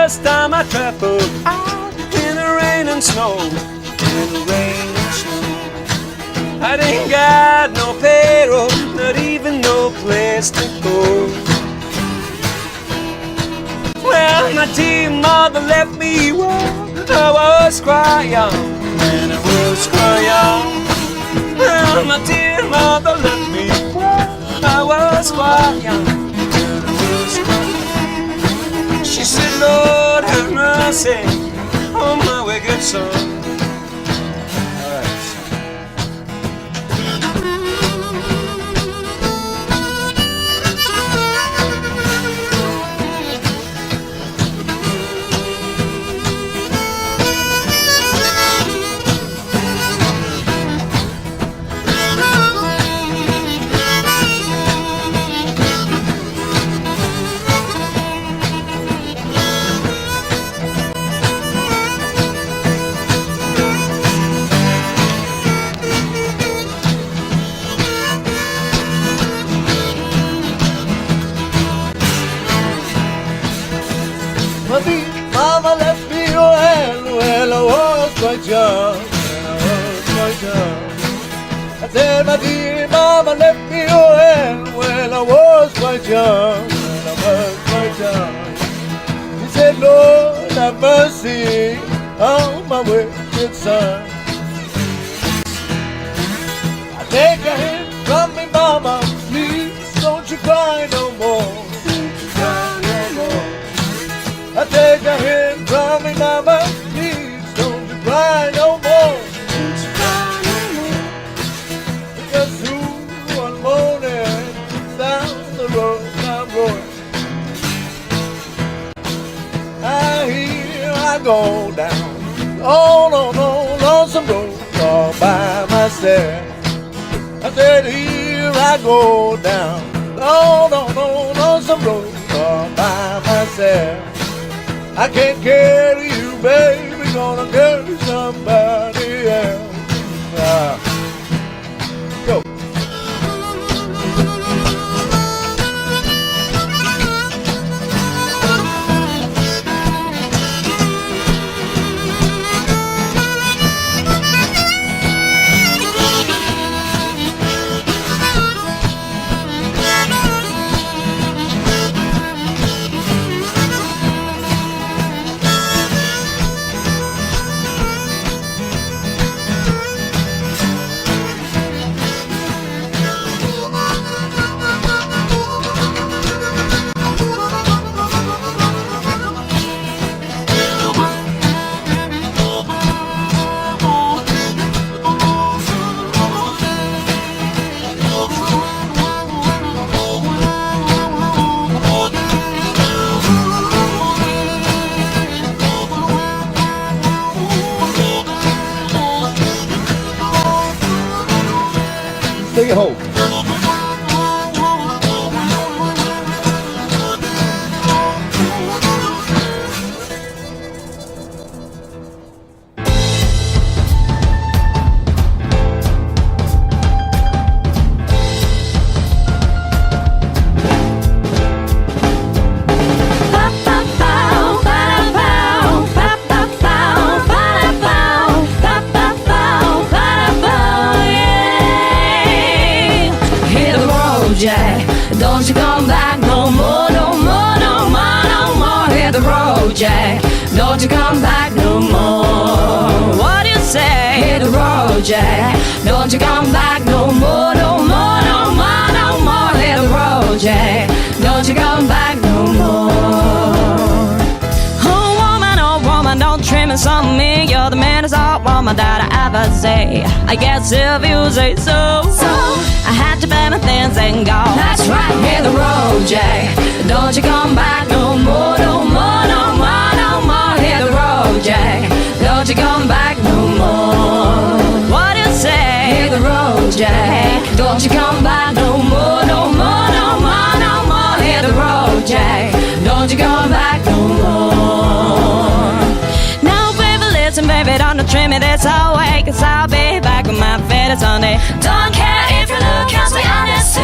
first time I traveled out in the rain and snow. In the rain and snow. I didn't got no payroll, not even no place to go. Well, my dear mother left me when I was quite young. When I was quite young. Well, my dear mother left me when I was quite young. When I was quite young. She said, Lord have mercy on my wicked son. Mama left me when I was quite young. When I was quite young. I said, my dear mama left me when I was quite young. When I was quite young. She said, Lord have mercy on my wicked son. I take a hint from me, mama, please don't you cry no more. I take a hint from me, mama, please don't you cry no more. Because soon one morning down the road I'm going, I hear I go down on lonesome road all by myself. I said here I go down on lonesome road all by myself. I can't carry you, baby, gonna carry somebody else. Go. Stay at home. Don't you come back no more, no more, no more, no more. Hit the road, Jack. Don't you come back no more. What do you say? Hit the road, Jack. Don't you come back no more, no more, no more, no more. Hit the road, Jack. Don't you come back no more. Oh woman, don't trim us on me. You're the maddest old woman that I ever say. I guess if you say so, I had to pack my things and go. That's right, hit the road, Jack. Don't you come back no more, no more, no more, no more. Hit the road, Jack. Don't you come back no more. What do you say? Hit the road, Jack. Don't you come back no more, no more, no more, no more. Hit the road, Jack. Don't you come back no more. Now, baby, listen, baby, don't trim me this away, 'cause I'll be back with my feet Sunday. Don't care if you look, can't be honest too.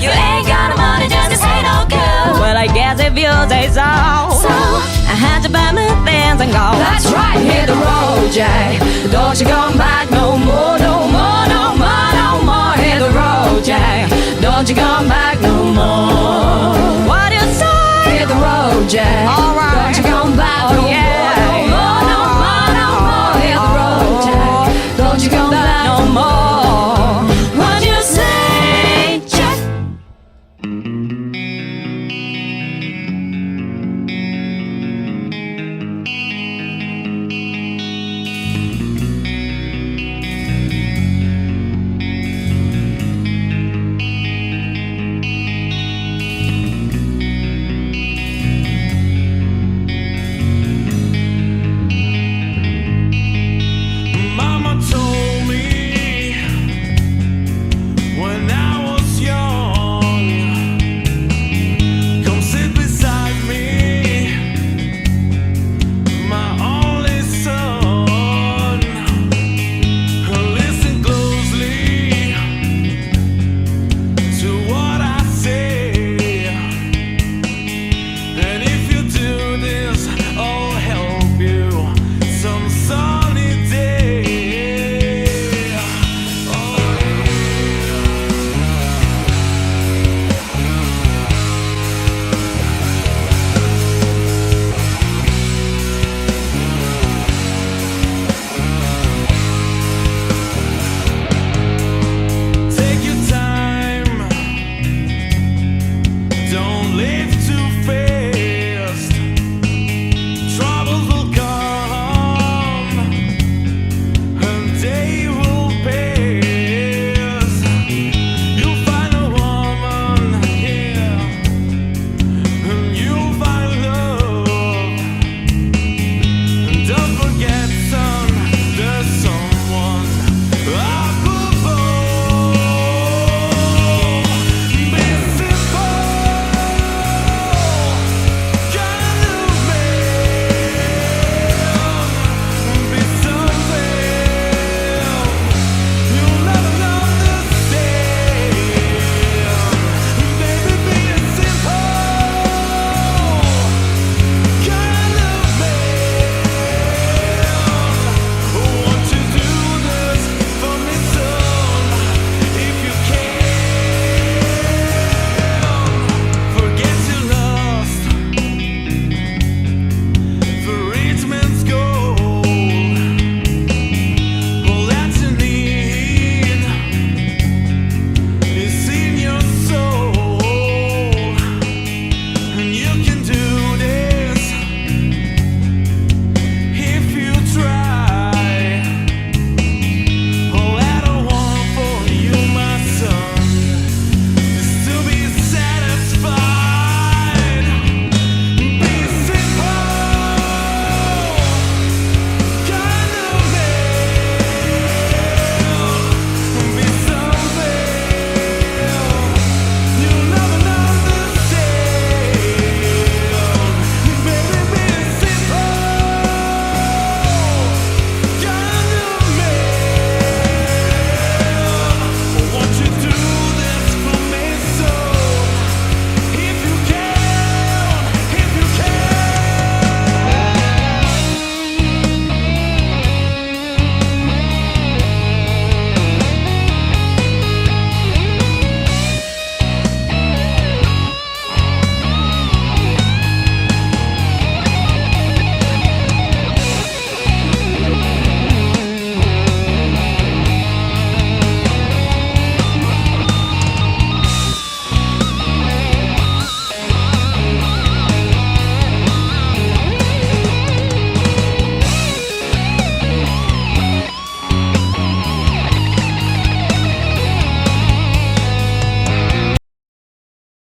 You ain't got no money, just this ain't no good. Well, I guess if you say so. I had to buy me things and go. That's right, hit the road, Jack. Don't you come back no more, no more, no more, no more. Hit the road, Jack. Don't you come back no more. What do you say? Hit the road, Jack.